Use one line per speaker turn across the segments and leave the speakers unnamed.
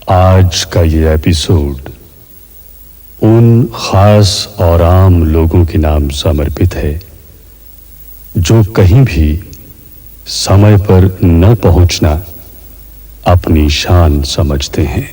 आज का ये एपिसोड उन खास और आम लोगों के नाम समर्पित है जो कहीं भी समय पर न पहुंचना अपनी शान समझते हैं।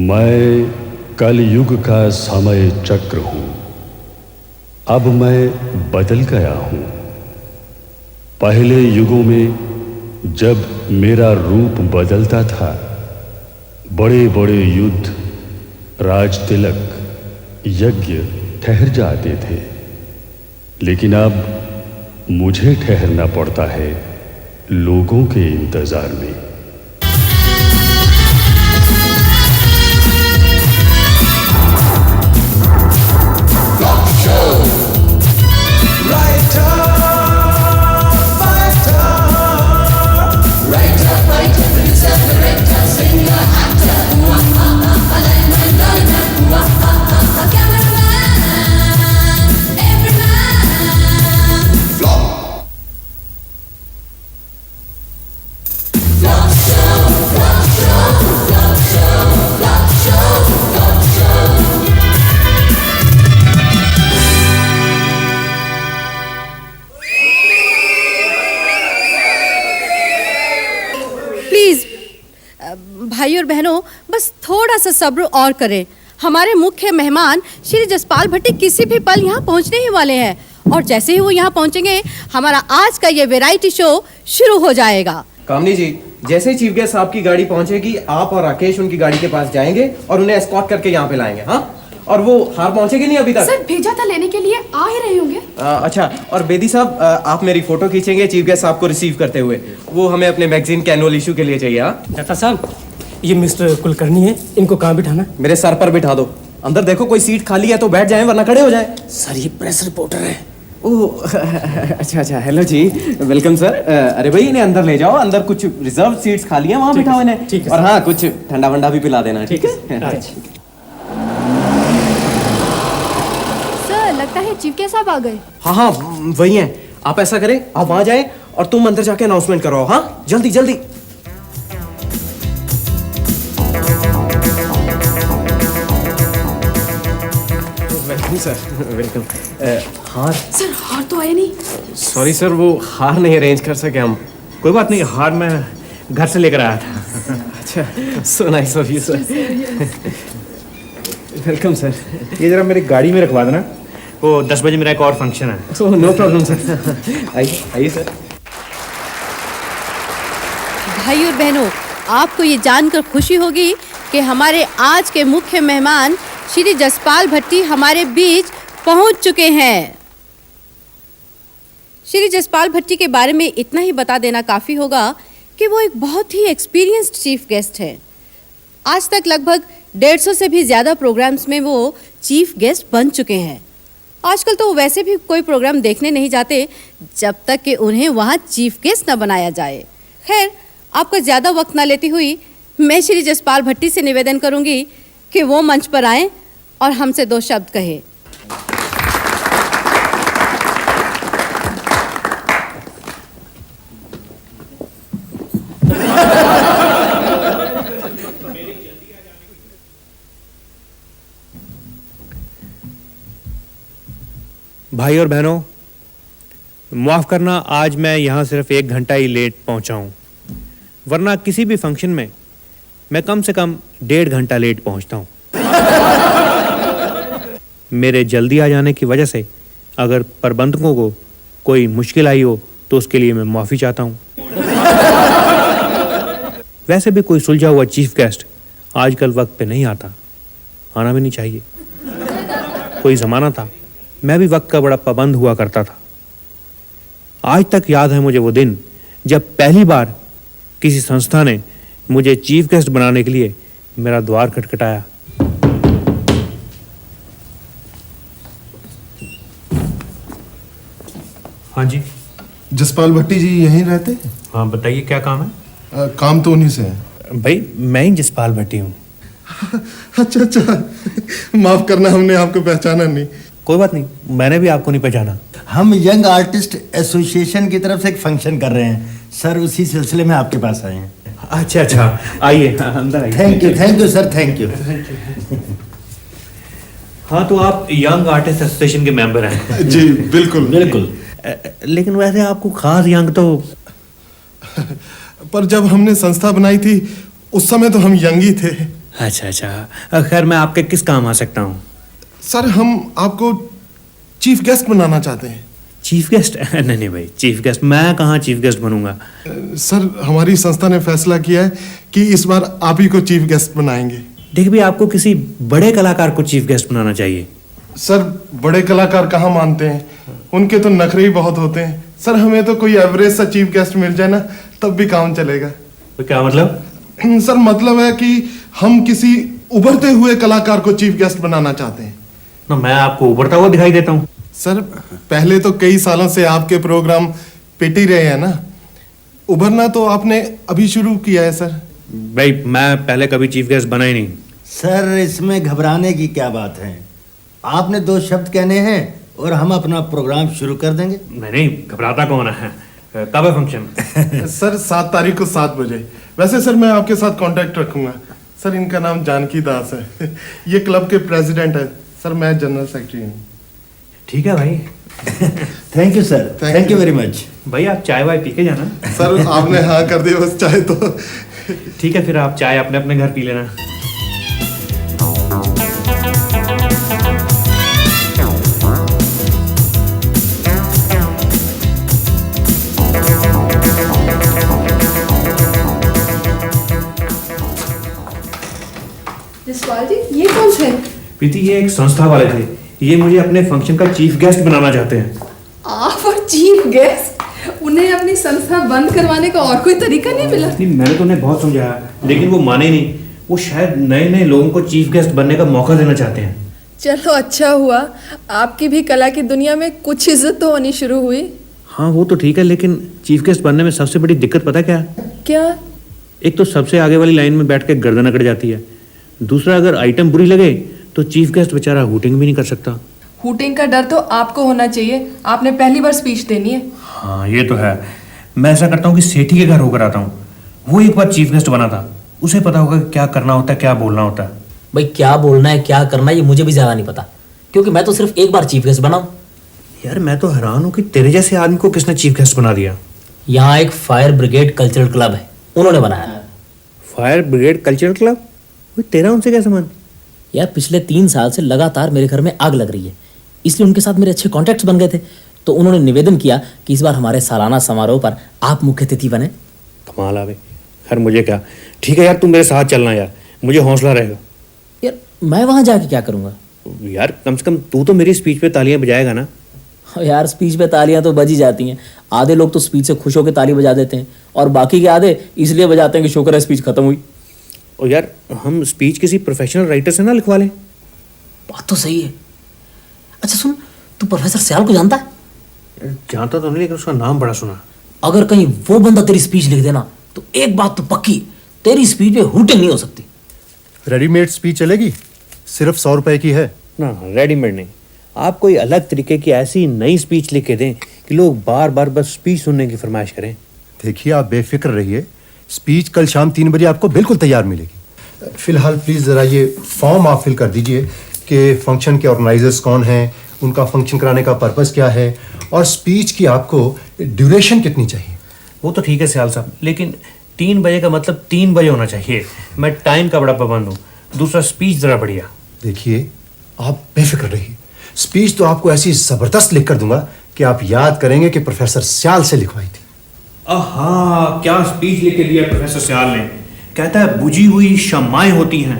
मैं कलयुग का समय चक्र हूं, अब मैं बदल गया हूं। पहले युगों में जब मेरा रूप बदलता था, बड़े बड़े युद्ध, राज तिलक, यज्ञ ठहर जाते थे, लेकिन अब मुझे ठहरना पड़ता है लोगों के इंतजार में।
भाई और बहनों, बस थोड़ा सा सब्र और करें। हमारे मुख्य मेहमान श्री जसपाल भट्टी किसी भी पल यहाँ पहुँचने ही वाले हैं, और जैसे ही वो यहाँ पहुँचेंगे हमारा आज का ये वैरायटी शो शुरू हो जाएगा।
कामनी जी, जैसे ही चीफ गेस्ट साहब की गाड़ी पहुँचेगी, आप और राकेश उनकी गाड़ी के पास जाएंगे और उन्हें एस्कॉर्ट करके यहाँ पे लाएंगे। हाँ, और वो हार पहुँचेगी नहीं अभी तक?
सर भेजा था लेने के लिए, आ ही रहे होंगे।
अच्छा, और बेदी साहब, आप मेरी फोटो खींचेंगे चीफ गेस्ट साहब को रिसीव करते हुए। वो हमें अपने मैगजीन के एनुअल इशू के लिए चाहिए।
डॉक्टर साहब, ये मिस्टर कुलकर्णी है, इनको कहाँ बिठाना?
मेरे सर पर बिठा दो। अंदर देखो कोई सीट खाली है तो बैठ जाएं, वरना खड़े हो जाएं।
सर, ये प्रेस रिपोर्टर है।
ओह अच्छा, हेलो जी, वेलकम सर। अरे भाई, इन्हें अंदर ले जाओ, अंदर कुछ रिजर्व सीट्स खाली हैं, वहाँ बिठाओ इन्हें। और हाँ, कुछ ठंडा वंडा भी पिला देना, ठीक है?
सर, लगता है चीफ गेस्ट साहब आ गए।
हाँ, वही हैं। आप ऐसा करें, आप वहाँ जाएं और तुम अंदर जाके अनाउंसमेंट करो। हाँ, जल्दी जल्दी। Welcome sir, welcome. हार?
सर, हार तो आया नहीं।
सॉरी सर, वो हार नहीं अरेंज कर सके हम।
कोई बात नहीं, हार मैं घर से लेकर आया था।
अच्छा, so nice of you sir. Welcome sir.
ये जरा मेरी गाड़ी में रखवा देना, वो 10 बजे मेरा एक और फंक्शन है।
So no problem sir. आइए सर।
भाई और बहनों, आपको ये जानकर खुशी होगी कि हमारे आज के मुख्य मेहमान श्री जसपाल भट्टी हमारे बीच पहुंच चुके हैं। श्री जसपाल भट्टी के बारे में इतना ही बता देना काफ़ी होगा कि वो एक बहुत ही एक्सपीरियंस्ड चीफ गेस्ट हैं। आज तक लगभग 150 से भी ज़्यादा प्रोग्राम्स में वो चीफ गेस्ट बन चुके हैं। आजकल तो वो वैसे भी कोई प्रोग्राम देखने नहीं जाते जब तक कि उन्हें वहाँ चीफ गेस्ट न बनाया जाए। खैर, आपका ज़्यादा वक्त ना लेती हुई मैं श्री जसपाल भट्टी से निवेदन करूँगी कि वो मंच पर आएं और हमसे 2 शब्द कहें।
भाई और बहनों, माफ़ करना, आज मैं यहाँ सिर्फ 1 घंटा ही लेट पहुँचा हूँ, वरना किसी भी फंक्शन में मैं कम से कम 1.5 घंटा लेट पहुँचता हूँ। मेरे जल्दी आ जाने की वजह से अगर प्रबंधकों को कोई मुश्किल आई हो तो उसके लिए मैं माफ़ी चाहता हूँ। वैसे भी कोई सुलझा हुआ चीफ गेस्ट आजकल वक्त पे नहीं आता, आना भी नहीं चाहिए। कोई ज़माना था मैं भी वक्त का बड़ा पाबंद हुआ करता था। आज तक याद है मुझे वो दिन जब पहली बार किसी संस्था ने मुझे चीफ गेस्ट बनाने के लिए मेरा द्वार खटखटाया। हाँ जी।
जसपाल भट्टी जी यहीं रहते हैं?
हाँ बताइए, क्या काम है?
काम तो उन्हीं से है।
भाई मैं ही जसपाल भट्टी हूँ।
अच्छा अच्छा, माफ करना, हमने आपको पहचाना नहीं।
कोई बात नहीं, मैंने भी आपको नहीं पहचाना।
हम यंग आर्टिस्ट एसोसिएशन की तरफ से एक फंक्शन कर रहे हैं सर, उसी सिलसिले में आपके पास आए हैं।
अच्छा अच्छा, आइए अंदर आइए।
Thank you sir, thank you.
हाँ तो आप यंग आर्टिस्ट एसोसिएशन के मेंबर हैं?
जी बिल्कुल
बिल्कुल।
लेकिन वैसे आपको खास यंग तो
पर जब हमने संस्था बनाई थी उस समय तो हम यंग ही थे।
अच्छा अच्छा, खैर मैं आपके किस काम आ सकता हूँ?
सर हम आपको चीफ गेस्ट बनाना चाहते हैं।
Chief guest? नहीं नहीं भाई, चीफ गेस्ट मैं कहाँ चीफ गेस्ट बनूंगा।
सर हमारी संस्था ने फैसला किया है कि इस बार आप ही को चीफ गेस्ट बनाएंगे।
देखिए भाई, आपको किसी बड़े कलाकार को चीफ गेस्ट बनाना चाहिए।
सर बड़े कलाकार कहाँ मानते हैं, उनके तो नखरे ही बहुत होते हैं। सर हमें तो कोई एवरेज सा चीफ गेस्ट मिल जाए ना तब भी काम चलेगा।
तो क्या मतलब?
सर मतलब है कि हम किसी उभरते हुए कलाकार को चीफ गेस्ट बनाना चाहते हैं।
ना मैं आपको उभरता हुआ दिखाई देता हूँ।
सर पहले तो कई सालों से आपके प्रोग्राम पिट ही रहे हैं ना, उभरना तो आपने अभी शुरू किया है। सर
भाई मैं पहले कभी चीफ गेस्ट बना ही नहीं।
सर इसमें घबराने की क्या बात है, आपने 2 शब्द कहने हैं और हम अपना प्रोग्राम शुरू कर देंगे।
नहीं, घबराता कौन है? कब है फंक्शन?
सर 7 तारीख को 7 बजे। वैसे सर मैं आपके साथ कांटेक्ट रखूंगा। सर इनका नाम जानकी दास है, ये क्लब के प्रेसिडेंट है। सर मैं जनरल सेक्रेटरी हूँ।
ठीक है भाई।
Thank you sir, thank you very much.
भाई आप चाय वाय पी के जाना।
सर आपने हाँ कर दी बस, चाहे तो
ठीक है, फिर आप चाय अपने अपने घर पी लेना।
जसपाल जी, ये कौन थे?
प्रीति, ये एक संस्था वाले थे, ये मुझे अपने फंक्शन का चीफ गेस्ट बनाना चाहते हैं।
आप और चीफ गेस्ट? उन्हें अपनी संस्था बंद करवाने का और कोई तरीका नहीं मिला?
नहीं, मैंने तो उन्हें बहुत समझाया लेकिन वो माने नहीं। वो शायद नए नए लोगों को चीफ गेस्ट बनने का मौका देना चाहते हैं।
चलो अच्छा हुआ, आपकी भी कला की दुनिया में कुछ इज्जत तो होनी शुरू हुई।
हाँ वो तो ठीक है, लेकिन चीफ गेस्ट बनने में सबसे बड़ी दिक्कत पता क्या है?
क्या?
एक तो सबसे आगे वाली लाइन में बैठ के गर्दन अकड़ जाती है। दूसरा, अगर आइटम बुरी लगे तो चीफ गेस्ट बेचारा हूटिंग भी नहीं कर सकता।
हूटिंग का डर तो आपको होना चाहिए, आपने पहली बार स्पीच देनी है।
हाँ ये तो है। मैं ऐसा करता हूँ कि सेठी के घर होकर आता हूँ। वो एक बार चीफ गेस्ट बना था, उसे पता होगा कि क्या करना होता है, क्या बोलना होता है।
भाई क्या बोलना है क्या करना है ये मुझे भी ज्यादा नहीं पता, क्योंकि मैं तो सिर्फ एक बार चीफ गेस्ट बना हूं।
यार मैं तो हैरान हूँ कि तेरे जैसे आदमी को किसने चीफ गेस्ट बना दिया।
यहाँ एक फायर ब्रिगेड कल्चरल क्लब है, उन्होंने बनाया।
Fire brigade cultural club? तेरा उनसे क्या संबंध?
यार पिछले 3 साल से लगातार मेरे घर में आग लग रही है, इसलिए उनके साथ मेरे अच्छे कॉन्टैक्ट्स बन गए थे। तो उन्होंने निवेदन किया कि इस बार हमारे सालाना समारोह पर आप मुख्य अतिथि बने।
कमाल आवे। खैर मुझे क्या, ठीक है यार, तुम मेरे साथ चलना यार, मुझे हौसला रहेगा।
यार मैं वहाँ जाके क्या करूँगा?
यार कम से कम तू तो मेरी स्पीच पे तालियां बजाएगा ना।
यार स्पीच पे तालियां तो बज ही जाती हैं। आधे लोग तो स्पीच से खुश होकर ताली बजा देते हैं और बाकी के आधे इसलिए बजाते हैं कि शुक्र है स्पीच खत्म हुई।
और यार हम स्पीच किसी प्रोफेशनल राइटर से ना लिखवा लें।
बात तो सही है। अच्छा सुन, तू प्रोफेसर सियाल को जानता है?
जानता तो नहीं, लेकिन उसका नाम बड़ा सुना।
अगर कहीं वो बंदा तेरी स्पीच लिख देना तो एक बात तो पक्की, तेरी स्पीच पे हूटिंग नहीं हो सकती।
रेडीमेड स्पीच चलेगी? सिर्फ 100 रुपए की है
ना। रेडीमेड नहीं, आप कोई अलग तरीके की ऐसी नई स्पीच लिख के दें कि लोग बार बार बस स्पीच सुनने की फरमाइश करें।
देखिए आप बेफिक्र रहिए, स्पीच कल शाम 3 बजे आपको बिल्कुल तैयार मिलेगी। फिलहाल प्लीज जरा ये फॉर्म आप फिल कर दीजिए कि फंक्शन के ऑर्गेनाइजर्स कौन हैं, उनका फंक्शन कराने का पर्पस क्या है और स्पीच की आपको ड्यूरेशन कितनी चाहिए।
वो तो ठीक है सियाल साहब, लेकिन 3 बजे का मतलब 3 बजे होना चाहिए। मैं टाइम का बड़ा पाबंद हूँ। दूसरा, स्पीच जरा बढ़िया।
देखिए आप बेफिक्र रहिए, स्पीच तो आपको ऐसी जबरदस्त लिख कर दूंगा कि आप याद करेंगे कि प्रोफेसर सियाल से लिखवाई थी।
आहा, क्या स्पीच लिख के दिया प्रोफेसर सियाल ने। कहता है बुझी हुई शम्माएं होती हैं,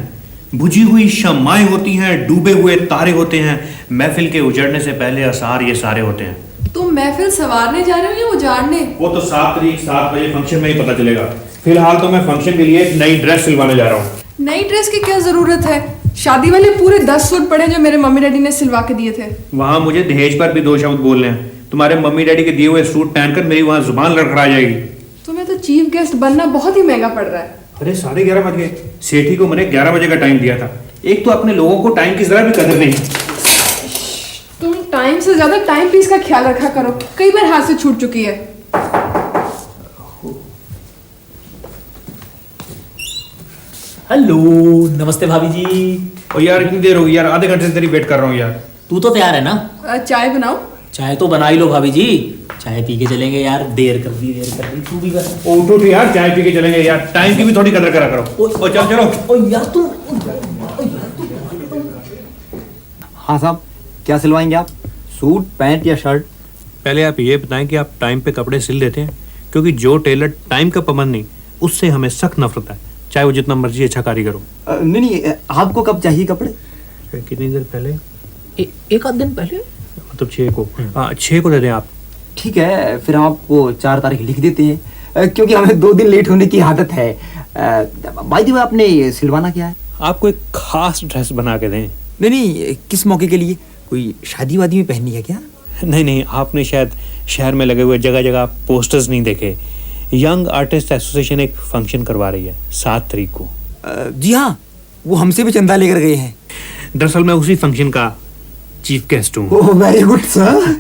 बुझी हुई शम्माएं होती हैं, डूबे हुए तारे होते हैं, महफिल के उजड़ने से पहले आसार ये सारे होते हैं।
तुम महफिल संवारने जा रहे हो या उजाड़ने?
वो तो 7 तारीख 7 बजे फंक्शन में ही पता चलेगा। फिलहाल तो मैं फंक्शन के लिए एक नई ड्रेस सिलवाने जा रहा हूँ।
नई ड्रेस की क्या जरूरत है? शादी वाले पूरे 10 सूट पड़े जो मेरे मम्मी डैडी ने सिलवा के दिए थे।
वहां मुझे दहेज पर भी 2 शब्द बोलने हैं। तुम्हारे मम्मी डैडी के दिए हुए सूट पहनकर मेरी वहां जुबान लड़खड़ा जाएगी।
तुम्हें तो चीफ गेस्ट बनना बहुत ही महंगा पड़ रहा है।
अरे 11:30 बज गए। सेठी को मैंने 11 बजे का टाइम दिया था। एक तो अपने लोगों को टाइम की जरा भी कदर नहीं।
तुम टाइम से ज्यादा टाइम पीस का ख्याल रखा करो, कई बार हाथ से छूट चुकी है।
हेलो, नमस्ते भाभी जी।
और यार इतनी देर हो गई यार, आधे घंटे से तेरी वेट कर रहा हूँ यार।
तू तो तैयार है ना?
चाय बनाओ।
चाय तो बना ही लो भाभी जी, चाय पी के चलेंगे यार। देर कर दी तू भी बस।
उठो यार, चाय पी के चलेंगे यार। टाइम की भी थोड़ी कदर करा करो। ओ चल चलो।
ओ यार तुम।
हाँ साहब, क्या सिलवाएंगे आप? सूट, पैंट या शर्ट?
पहले आप ये बताएं कि आप टाइम पे कपड़े सिल देते हैं? क्योंकि जो टेलर टाइम का पाबंद नहीं, उससे हमें सख्त नफरत है, चाहे वो जितना मर्जी अच्छा कारीगर हो।
नहीं, आपको कब चाहिए कपड़े?
कितनी देर पहले?
एक आध दिन पहले,
मतलब 6 को। 6 को दे दें आप।
ठीक है, फिर हम आपको 4 तारीख लिख देते हैं, क्योंकि हमें 2 दिन लेट होने की आदत है। बाय द वे, आपने सिलवाना क्या है?
आपको एक खास ड्रेस बना के दें।
नहीं, किस मौके के लिए? कोई शादी वादी में पहननी है क्या?
नहीं, आपने शायद शहर में लगे हुए जगह जगह पोस्टर्स नहीं देखे। यंग आर्टिस्ट एसोसिएशन एक फंक्शन करवा रही है 7 तारीख को।
जी हाँ, वो हमसे भी चंदा लेकर गए हैं।
दरअसल मैं उसी फंक्शन का चीफ गेस्ट हूँ।
ओह, वेरी गुड सर।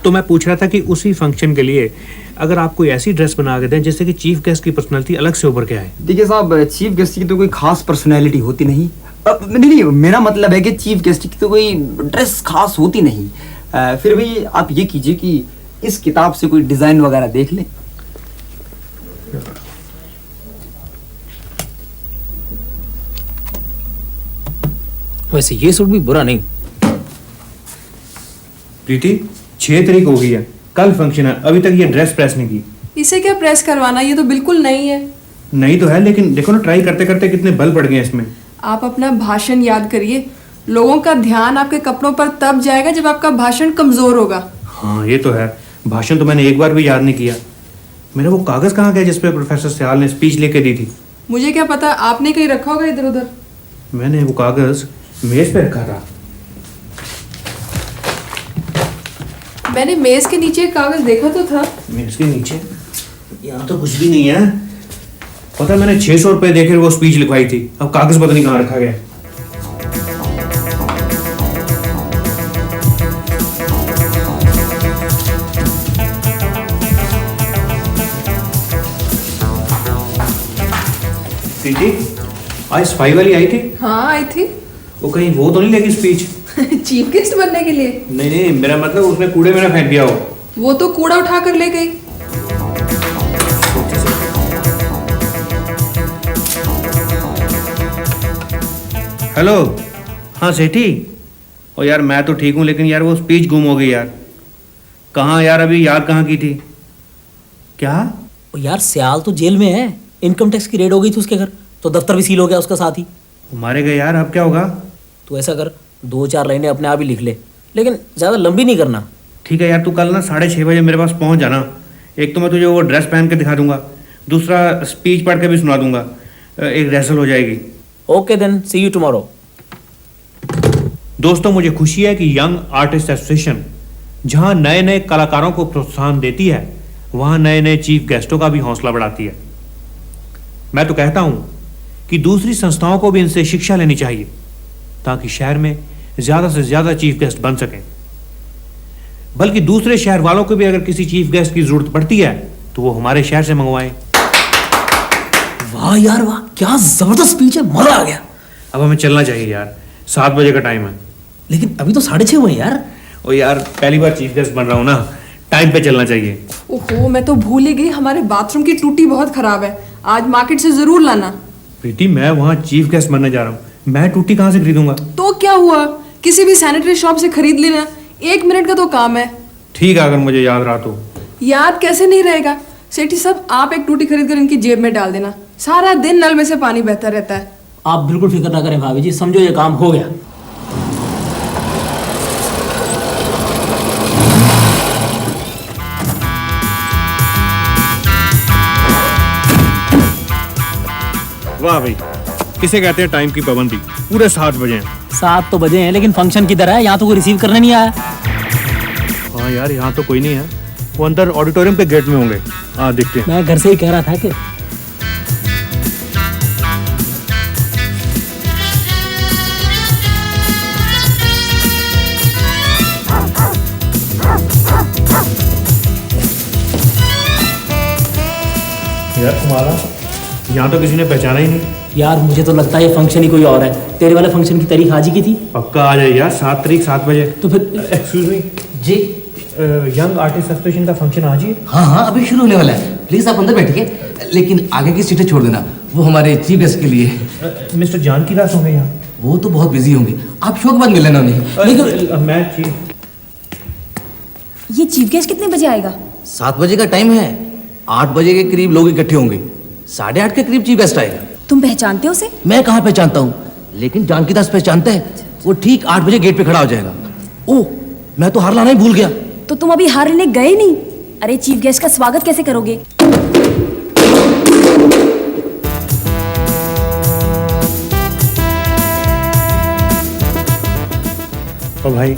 तो मैं पूछ रहा था कि उसी फंक्शन के लिए अगर आप कोई ऐसी ड्रेस बना के दें जिससे कि चीफ गेस्ट की पर्सनालिटी अलग से उभर के आए।
देखिए साहब, चीफ गेस्ट की तो कोई खास पर्सनैलिटी होती नहीं। नहीं, मेरा मतलब है कि चीफ गेस्ट की तो कोई ड्रेस खास होती नहीं। फिर भी आप ये कीजिए कि इस किताब से कोई डिजाइन वगैरह देख लें।
वैसे ये सूट भी बुरा नहीं।
प्रीति, 6 तारीख हो गई है, कल फंक्शन है, अभी तक ये ड्रेस प्रेस नहीं की।
इसे क्या प्रेस करवाना, ये तो बिल्कुल नहीं है।
नहीं तो है, लेकिन देखो ना, ट्राई करते करते कितने बल पड़ गए इसमें।
आप अपना भाषण याद करिए। लोगों का ध्यान आपके कपड़ों पर तब जाएगा जब आपका भाषण कमजोर होगा।
हाँ ये तो है, भाषण तो मैंने एक बार भी याद नहीं किया। मेरा वो कागज कहाँ गया जिसपे प्रोफेसर सयाल ने स्पीच लेके दी थी?
मुझे क्या पता, आपने कहीं रखा होगा इधर उधर।
मैंने वो कागज मेज पे रखा था।
मैंने मेज के नीचे एक कागज देखा तो था।
मेज के नीचे? यहाँ तो कुछ भी नहीं है। पता, मैंने 600 रुपए देकर वो स्पीच लिखवाई थी, अब कागज पता नहीं कहाँ रखा गया। प्रीति, आज सफाई वाली आई थी?
हाँ आई थी।
वो कहीं वो तो नहीं लेगी स्पीच?
चीफ गेस्ट बनने के लिए?
नहीं, मेरा मतलब उसने कूड़े में ना फेंक दिया हो।
वो तो कूड़ा उठा कर ले गई।
हेलो, हाँ सेठी। और यार मैं तो ठीक हूँ, लेकिन यार वो स्पीच गुम हो गई यार। कहाँ यार, अभी याद कहाँ की थी? क्या?
ओ यार, सियाल तो जेल में है, इनकम टैक्स की रेड हो गई थी उसके घर, तो दफ्तर भी सील हो गया उसका साथ ही।
मारे गए यार, अब क्या होगा?
तो ऐसा कर, 2-4 लाइनें अपने आप ही लिख ले, लेकिन ज़्यादा लंबी नहीं करना।
ठीक है यार, तू कल ना 6:30 बजे मेरे पास पहुँच जाना। एक तो मैं तुझे वो ड्रेस पहन के दिखा दूंगा, दूसरा स्पीच पढ़ के भी सुना दूंगा, एक रिहर्सल हो जाएगी।
Okay then, see you tomorrow.
दोस्तों, मुझे खुशी है कि यंग आर्टिस्ट एसोसिएशन जहां नए नए कलाकारों को प्रोत्साहन देती है, वहां नए नए चीफ गेस्टों का भी हौसला बढ़ाती है। मैं तो कहता हूं कि दूसरी संस्थाओं को भी इनसे शिक्षा लेनी चाहिए, ताकि शहर में ज्यादा से ज्यादा चीफ गेस्ट बन सकें। बल्कि दूसरे शहर वालों को भी अगर किसी चीफ गेस्ट की जरूरत पड़ती है तो वो हमारे शहर से मंगवाएं।
वाह यार वाह, क्या जबरदस्त स्पीच है, मजा आ गया।
अब हमें चलना चाहिए यार, 7 बजे का टाइम है।
लेकिन अभी तो 6:30 हुए यार।
ओ यार, पहली बार चीफ गेस्ट बन रहा हूं ना, टाइम पे चलना चाहिए।
ओहो, मैं तो भूल ही गई, हमारे बाथरूम की टूटी बहुत खराब है, आज मार्केट से जरूर लाना।
बेटी, मैं वहां चीफ गेस्ट बनने जा रहा हूँ, मैं टूटी कहाँ से खरीदूंगा?
तो क्या हुआ, किसी भी सैनिटरी शॉप से खरीद लेना, 1 मिनट का तो काम है।
ठीक है, अगर मुझे याद रहा तो।
याद कैसे नहीं रहेगा सेठी साहब, आप एक टूटी खरीद कर इनकी जेब में डाल देना, सारा दिन नल में से पानी बहता रहता है।
आप बिल्कुल फिक्र ना करें भाभी जी, समझो ये काम हो गया।
वाह भाई, किसे कहते हैं टाइम की पाबंदी। पूरे 7 बजे हैं।
7 तो बजे हैं, लेकिन फंक्शन किधर है? यहाँ तो कोई रिसीव करने नहीं आया।
हाँ यार, यहाँ तो कोई नहीं है। वो अंदर ऑडिटोरियम के गेट में होंगे। हाँ, देखते हैं।
मैं घर से ही कह रहा था कि
यार तुम्हारा यहाँ तो किसी ने पहचाना ही नहीं।
यार मुझे तो लगता है ये फंक्शन ही कोई और है। तेरे वाले फंक्शन की तारीख आज ही की थी।
पक्का आ जाए यार, 7 तारीख 7 बजे।
तो फिर
एक्सक्यूज मी
जी,
यंग आर्टिस्ट एसोसिएशन का फंक्शन आज ही?
हाँ हाँ, अभी शुरू होने वाला है। प्लीज आप अंदर बैठिए, लेकिन आगे की सीटें छोड़ देना, वो हमारे चीफ गेस्ट के लिए।
मिस्टर जानकी दास होंगे यहाँ?
वो तो बहुत बिजी होंगे, आप शो के बाद मिल लेना उन्हें।
लेकिन मैं
ये चीफ गेस्ट कितने बजे आएगा?
7 बजे का टाइम है, 8 बजे के करीब लोग इकट्ठे होंगे, 8:30 के करीब चीफ गेस्ट आएगा।
तुम पहचानते हो उसे?
मैं कहाँ पहचानता हूँ, लेकिन जानकी दास पहचानता है। वो ठीक 8 बजे गेट पे खड़ा हो जाएगा। ओह, मैं तो हार लाना ही भूल गया।
तो तुम अभी हार लेने गए नहीं? अरे चीफ गेस्ट का स्वागत कैसे करोगे?
ओ भाई,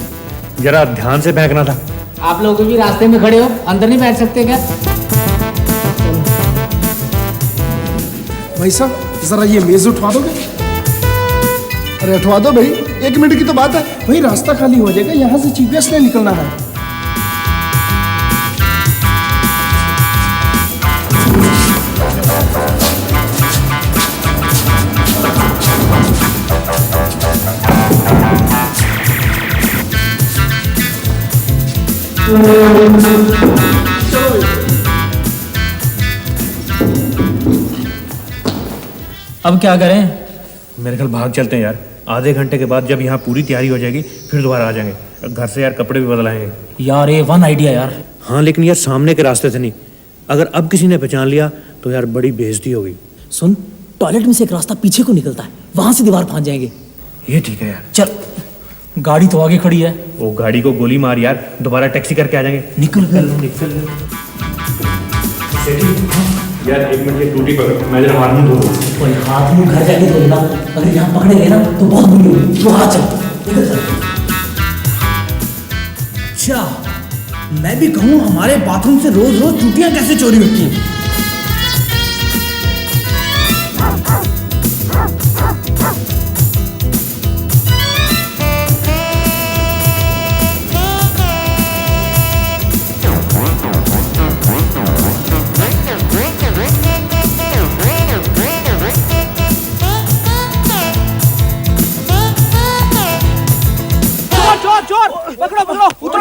जरा ध्यान से फेंकना था।
आप लोग भी रास्ते में खड़े हो, अंदर नहीं बैठ सकते क्या?
भाई साहब जरा ये मेज उठवा दोगे? अरे उठवा दो भाई, 1 मिनट की तो बात है भाई, रास्ता खाली हो जाएगा, यहाँ से चीफ गेस्ट ने निकलना है।
अब क्या करें?
मेरे ख्याल भाग चलते हैं यार। आधे घंटे के बाद जब यहाँ पूरी तैयारी हो जाएगी फिर दोबारा आ जाएंगे। घर से यार कपड़े भी बदलाएंगे।
यार ये वन आइडिया यार।
हाँ, लेकिन यार सामने के रास्ते से नहीं। अगर अब किसी ने पहचान लिया तो यार बड़ी बेइज्जती होगी।
सुन, टॉयलेट में से एक रास्ता पीछे को निकलता है, वहां से दीवार फांद जाएंगे।
ये ठीक है यार।
चल, गाड़ी तो आगे खड़ी है।
वो गाड़ी को गोली मार यार, दोबारा टैक्सी करके आ जाएंगे।
निकल
यार 1 मिनट की टूटी पकड़, मैं जरा हाथ में धो दूं।
कोई हाथ मुंह घर जाके धो लेना, अगर यहाँ पकड़े गए ना तो बहुत बुरी होगी। तू हाथ चल, निकल चल।
अच्छा, मैं भी कहूँ हमारे बाथरूम से रोज रोज चूटियां कैसे चोरी होती हैं?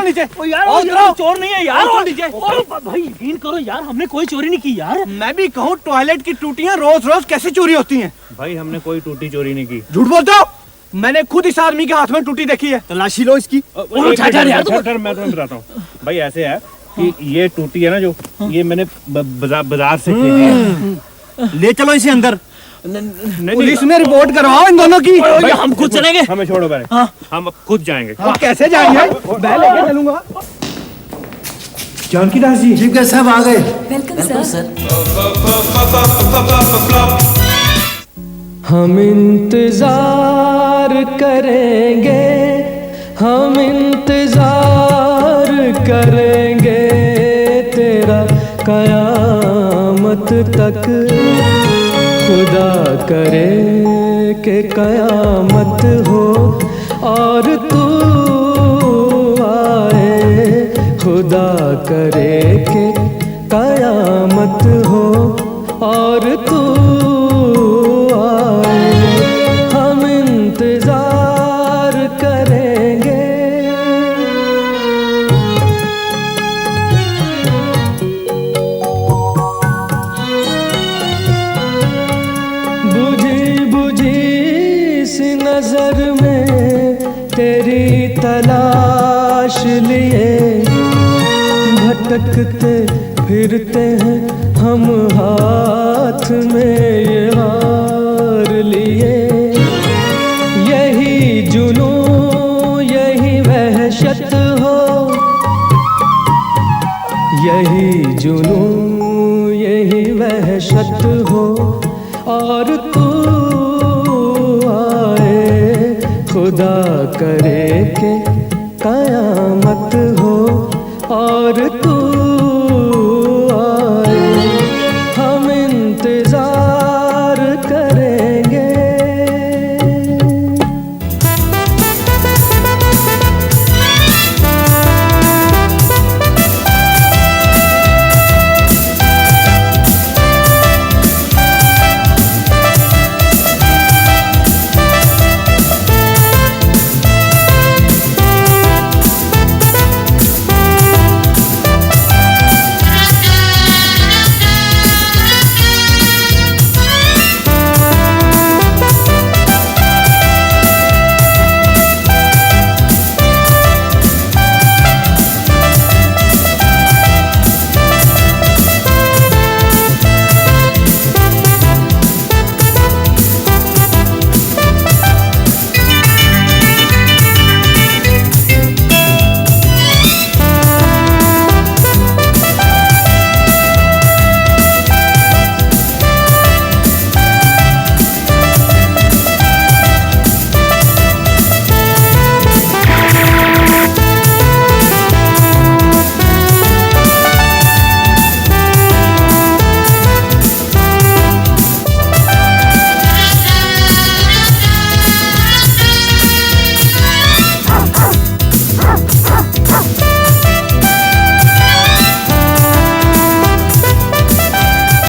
नीचे। यार चोर नहीं है यार, नीचे। भाई यकीन करो यार, हमने कोई चोरी नहीं की यार।
मैं भी कहूँ टॉयलेट की टूटियां रोज रोज कैसे चोरी होती हैं?
भाई हमने कोई टूटी चोरी नहीं की।
झूठ बोलते हो? मैंने खुद इस आदमी के हाथ में टूटी देखी है। तलाशी लो इसकी।
मैं तुम्हें बताता हूँ भाई, ऐसे है कि ये टूटी है ना जो, ये मैंने बाजार से खरीदी है।
ले चलो इसे अंदर, पुलिस में रिपोर्ट करवाओ इन दोनों की।
हम खुद चलेंगे।
हमें छोड़ो पहले। हाँ। हम खुद जाएंगे।
कैसे जाएंगे? मैं लेके चलूंगा।
जानकी दास जी,
चीफ गेस्ट साहब आ गए।
Welcome sir.
हम इंतजार करेंगे, हम इंतजार करेंगे तेरा कयामत तक। खुदा करे कि कयामत हो और तू आए, खुदा करे कि कयामत हो और तू आए, हम इंतजार करेंगे। बुझी बुझी सी नजर में तेरी तलाश लिए, भटकते फिरते हैं हम हाथ में ये हार लिए। लिए, यही जुनूं यही वहशत हो, यही जुनूं यही वहशत हो। और तू आए खुदा करे के कयामत